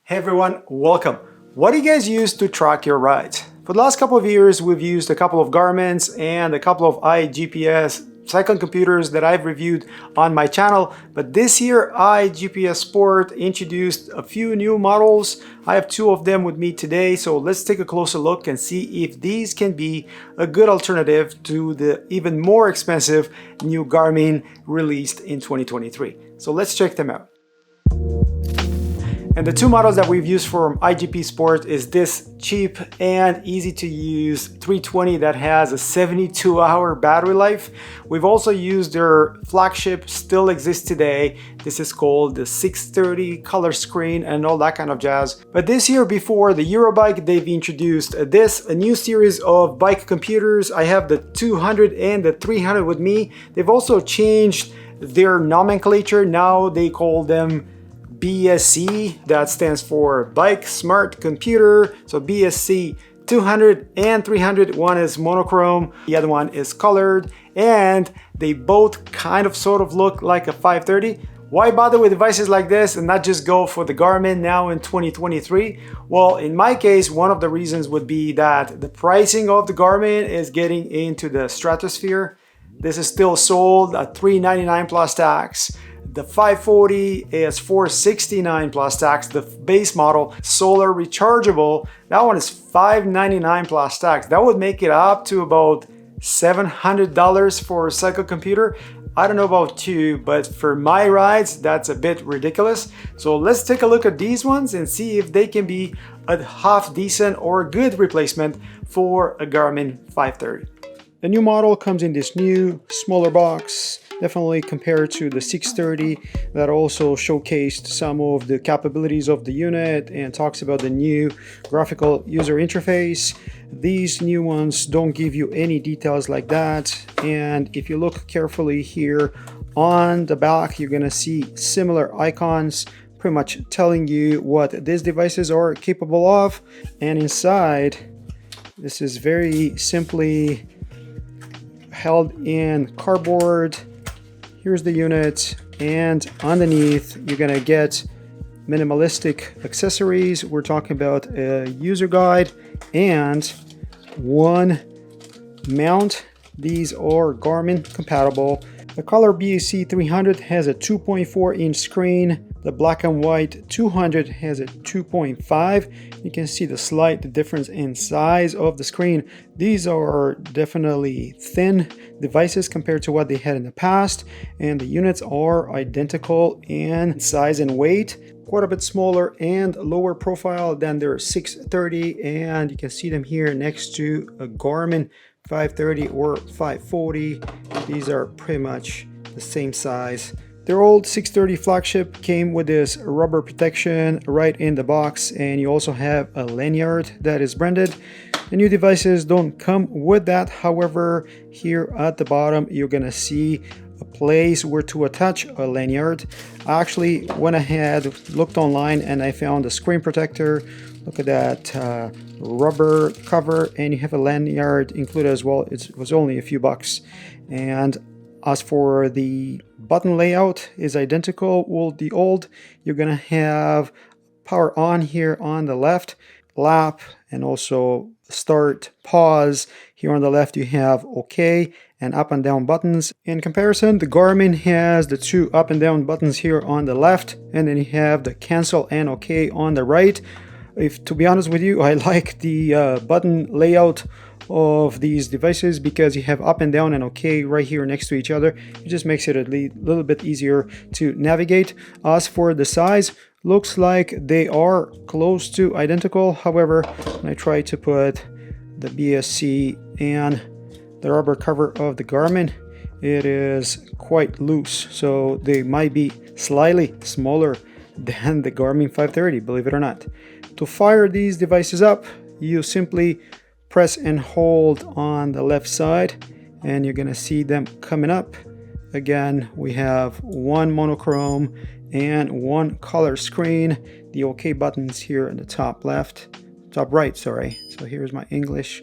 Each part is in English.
Hey everyone, welcome. What do you guys use to track your rides? For the last couple of years, we've used a couple of Garmin's and a couple of IGPS cycling computers that I've reviewed on my channel. But this year, IGPSport introduced a few new models. I have two of them with me today, so let's take a closer look and see if these can be a good alternative to the even more expensive new Garmin released in 2023. So let's check them out. And the two models that we've used from IGPSport is this cheap and easy to use 320 that has a 72-hour battery life. We've also used their flagship, still exists today. This is called the 630 color screen and all that kind of jazz. But this year, before the Eurobike, they've introduced a new series of bike computers. I have the 200 and the 300 with me. They've also changed their nomenclature. Now they call them BSC, that stands for Bike Smart Computer. So BSC 200 and 300, one is monochrome, the other one is colored, and they both kind of sort of look like a 530. Why bother with devices like this and not just go for the Garmin now in 2023? Well, in my case, one of the reasons would be that the pricing of the Garmin is getting into the stratosphere. This is still sold at $399 plus tax. The 540 is $469 plus tax. The base model, solar rechargeable, that one is $599 plus tax. That would make it up to about $700 for a cycle computer. I don't know about you, but for my rides, that's a bit ridiculous. So let's take a look at these ones and see if they can be a half decent or good replacement for a Garmin 530. The new model comes in this new, smaller box. Definitely compared to the 630 that also showcased some of the capabilities of the unit and talks about the new graphical user interface. These new ones don't give you any details like that, and if you look carefully here on the back, you're gonna see similar icons pretty much telling you what these devices are capable of. And inside, this is very simply held in cardboard. Here's the unit, and underneath you're gonna get minimalistic accessories. We're talking about a user guide and one mount. These are Garmin compatible. The color BSC300 has a 2.4-inch screen. The black and white 200 has a 2.5. You can see the slight difference in size of the screen. These are definitely thin devices compared to what they had in the past, and the units are identical in size and weight. Quite a bit smaller and lower profile than their 630, and you can see them here next to a Garmin 530 or 540. These are pretty much the same size. Their old 630 flagship came with this rubber protection right in the box, and you also have a lanyard that is branded. The new devices don't come with that. However, here at the bottom you're gonna see a place where to attach a lanyard. I actually went ahead, looked online, and I found a screen protector. Look at that rubber cover, and you have a lanyard included as well. It was only a few bucks. And as for the button layout, is identical with the old. You're gonna have power on here on the left, lap, and also start, pause. Here on the left you have OK and up and down buttons. In comparison, the Garmin has the two up and down buttons here on the left, and then you have the cancel and OK on the right. To be honest with you, I like the button layout of these devices because you have up and down and OK right here next to each other. It just makes it a little bit easier to navigate. As for the size, looks like they are close to identical. However, when I try to put the BSC and the rubber cover of the Garmin, it is quite loose, so they might be slightly smaller than the Garmin 530, believe it or not. To fire these devices up, you simply press and hold on the left side, and you're gonna see them coming up. Again, we have one monochrome and one color screen. The OK buttons here in the top left, top right, sorry. So here's my English,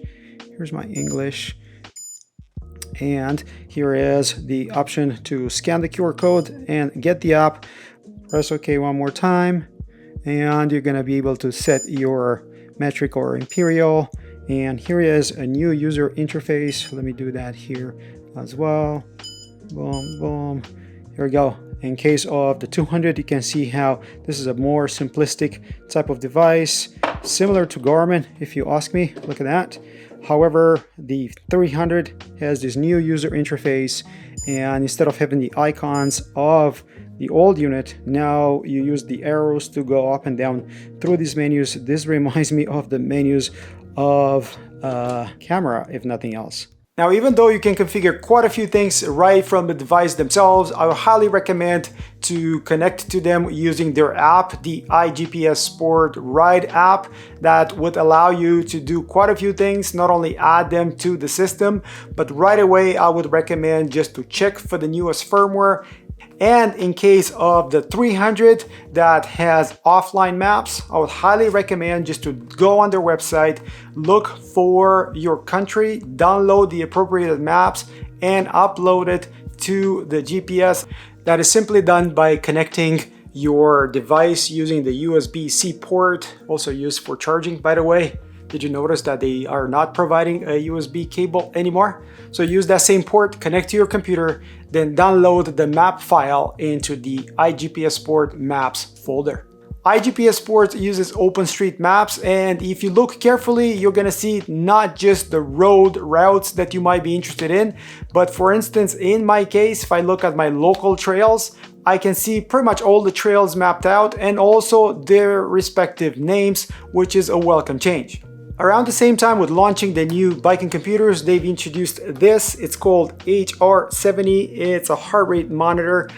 and here is the option to scan the QR code and get the app. Press OK one more time, and you're going to be able to set your metric or imperial. And here is a new user interface. Let me do that here as well. Boom, boom. Here we go. In case of the 200, you can see how this is a more simplistic type of device, similar to Garmin, if you ask me. Look at that. However, the 300 has this new user interface, and instead of having the icons of the old unit, now you use the arrows to go up and down through these menus. This reminds me of the menus of camera, if nothing else. Now, even though you can configure quite a few things right from the device themselves, I would highly recommend to connect to them using their app, the IGPSport Ride app, that would allow you to do quite a few things, not only add them to the system, but right away I would recommend just to check for the newest firmware. And in case of the 300 that has offline maps, I would highly recommend just to go on their website, look for your country, download the appropriate maps, and upload it to the GPS. That is simply done by connecting your device using the USB-C port, also used for charging, by the way. Did you notice that they are not providing a USB cable anymore? So use that same port, connect to your computer, then download the map file into the IGPSport Maps folder. IGPSport uses OpenStreetMaps, and if you look carefully, you're gonna see not just the road routes that you might be interested in, but for instance, in my case, if I look at my local trails, I can see pretty much all the trails mapped out and also their respective names, which is a welcome change. Around the same time with launching the new biking computers, they've introduced this. It's called HR70. It's a heart rate monitor.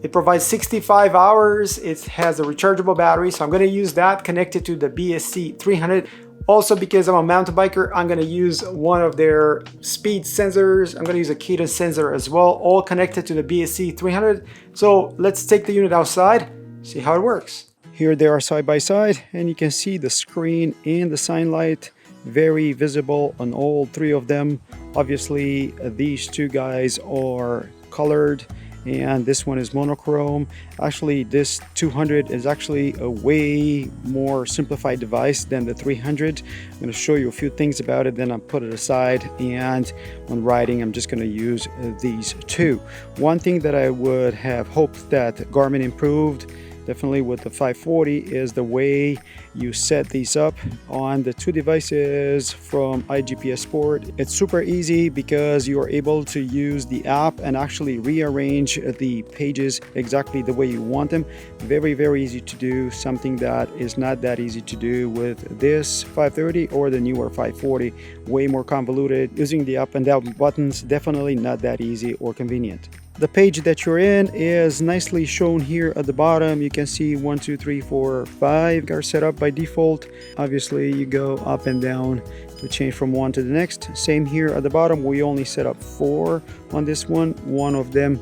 It provides 65 hours. It has a rechargeable battery, so I'm going to use that connected to the BSC300. Also, because I'm a mountain biker, I'm going to use one of their speed sensors. I'm going to use a cadence sensor as well, all connected to the BSC300. So let's take the unit outside, see how it works. Here they are side by side, and you can see the screen and the sign light very visible on all three of them. Obviously, these two guys are colored, and this one is monochrome. Actually, this 200 is actually a way more simplified device than the 300. I'm going to show you a few things about it, then I'll put it aside, and when riding I'm just going to use these two. One thing that I would have hoped that Garmin improved, definitely with the 540, is the way you set these up on the two devices from IGPSport. It's super easy because you are able to use the app and actually rearrange the pages exactly the way you want them. Very, very easy to do, something that is not that easy to do with this 530 or the newer 540. Way more convoluted. Using the up and down buttons, definitely not that easy or convenient. The page that you're in is nicely shown here at the bottom. You can see 1, 2, 3, 4, 5 are set up by default. Obviously, you go up and down to change from one to the next. Same here at the bottom. We only set up 4 on this one. One of them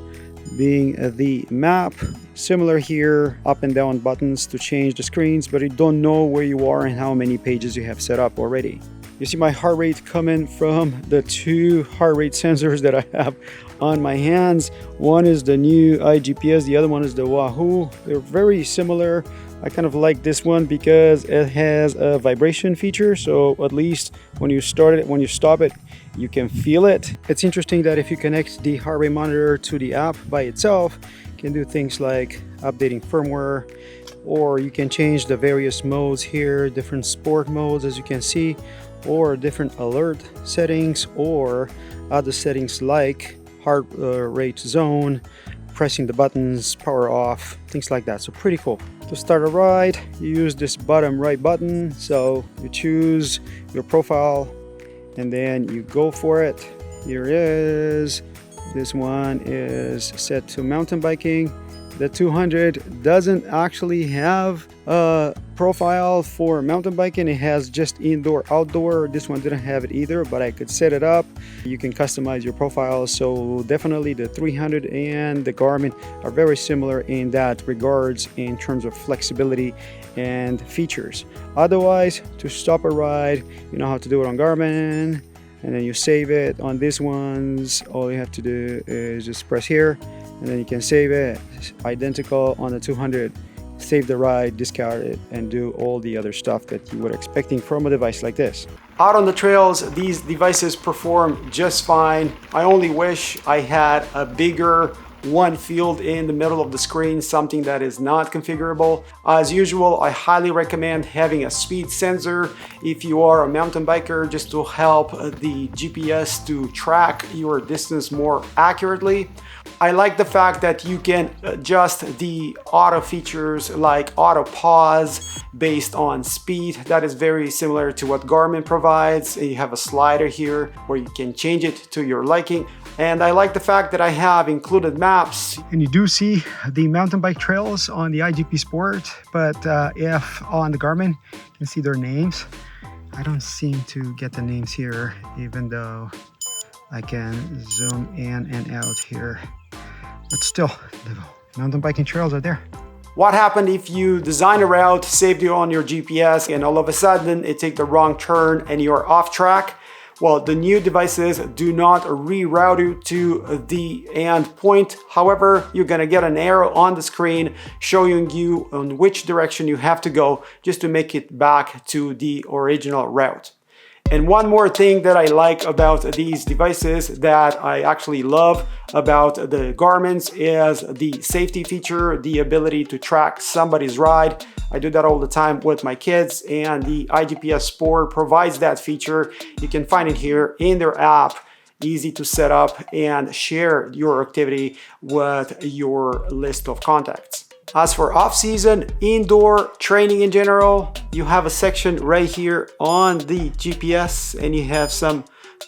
being the map. Similar here, up and down buttons to change the screens, but you don't know where you are and how many pages you have set up already. You see my heart rate coming from the two heart rate sensors that I have on my hands. One is the new IGPS, the other one is the Wahoo. They're very similar. I kind of like this one because it has a vibration feature, so at least when you start it, when you stop it, you can feel it. It's interesting that if you connect the heart rate monitor to the app by itself, you can do things like updating firmware, or you can change the various modes here, different sport modes as you can see, or different alert settings, or other settings like heart rate zone, pressing the buttons, power off, things like that. So pretty cool. To start a ride, you use this bottom right button. So you choose your profile and then you go for it. Here it is. This one is set to mountain biking. The 200 doesn't actually have a profile for mountain biking. It has just indoor, outdoor. This one didn't have it either, but I could set it up. You can customize your profile. So definitely the 300 and the Garmin are very similar in that regards in terms of flexibility and features. Otherwise, to stop a ride, you know how to do it on Garmin, and then you save it. On these ones, all you have to do is just press here, and then you can save it. It's identical on the 200. save the ride, discard it, and do all the other stuff that you were expecting from a device like this. Out on the trails, these devices perform just fine. I only wish I had a bigger one field in the middle of the screen, something that is not configurable. As usual, I highly recommend having a speed sensor if you are a mountain biker, just to help the GPS to track your distance more accurately. I like the fact that you can adjust the auto features like auto pause based on speed. That is very similar to what Garmin provides. You have a slider here where you can change it to your liking. And I like the fact that I have included maps. And you do see the mountain bike trails on the IGPSport, but if on the Garmin, you can see their names. I don't seem to get the names here, even though I can zoom in and out here. But still, the mountain biking trails are there. What happened if you design a route, saved you on your GPS, and all of a sudden it takes the wrong turn and you're off track? Well, the new devices do not reroute you to the end point. However, you're gonna get an arrow on the screen showing you on which direction you have to go just to make it back to the original route. And one more thing that I like about these devices that I actually love about the Garmin's is the safety feature, the ability to track somebody's ride. I do that all the time with my kids, and the IGPSport provides that feature. You can find it here in their app. Easy to set up and share your activity with your list of contacts. As for off-season, indoor training in general, you have a section right here on the GPS, and you have some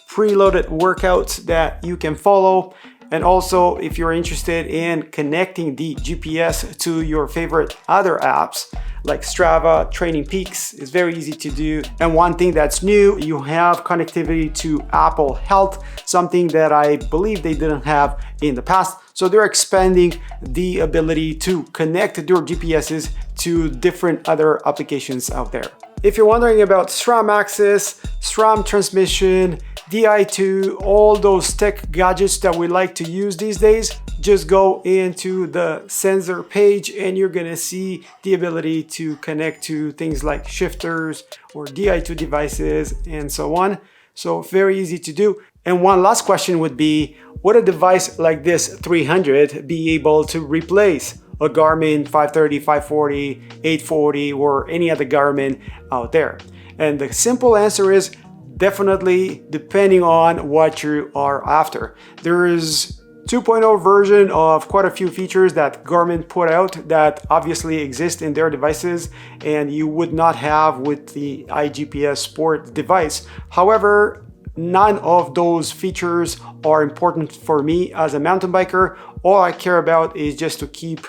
preloaded workouts that you can follow. And also, if you're interested in connecting the GPS to your favorite other apps like Strava, Training Peaks, is very easy to do. And one thing that's new, you have connectivity to Apple Health, something that I believe they didn't have in the past. So they're expanding the ability to connect your GPSs to different other applications out there. If you're wondering about SRAM access, SRAM transmission, Di2, all those tech gadgets that we like to use these days, just go into the sensor page and you're gonna see the ability to connect to things like shifters or Di2 devices and so on. So very easy to do. And one last question would be, would a device like this 300 be able to replace a Garmin 530, 540, 840, or any other Garmin out there? And the simple answer is definitely, depending on what you are after. There is 2.0 version of quite a few features that Garmin put out that obviously exist in their devices and you would not have with the IGPSport device. However, none of those features are important for me as a mountain biker. All I care about is just to keep,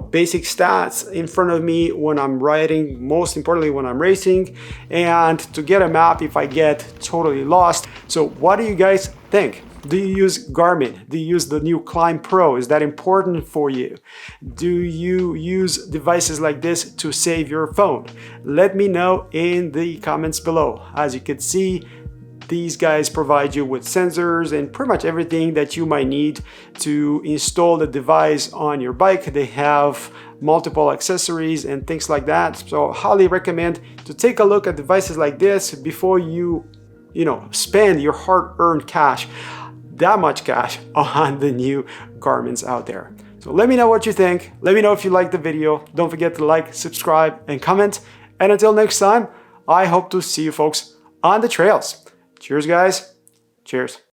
basic stats in front of me when I'm riding, most importantly when I'm racing, and to get a map if I get totally lost. So what do you guys think? Do you use Garmin? Do you use the new Climb Pro? Is that important for you? Do you use devices like this to save your phone? Let me know in the comments below. As you can see, these guys provide you with sensors and pretty much everything that you might need to install the device on your bike. They have multiple accessories and things like that. So I highly recommend to take a look at devices like this before you spend your hard-earned cash, that much cash, on the new Garmin's out there. So let me know what you think. Let me know if you liked the video. Don't forget to like, subscribe, and comment. And until next time, I hope to see you folks on the trails. Cheers, guys. Cheers.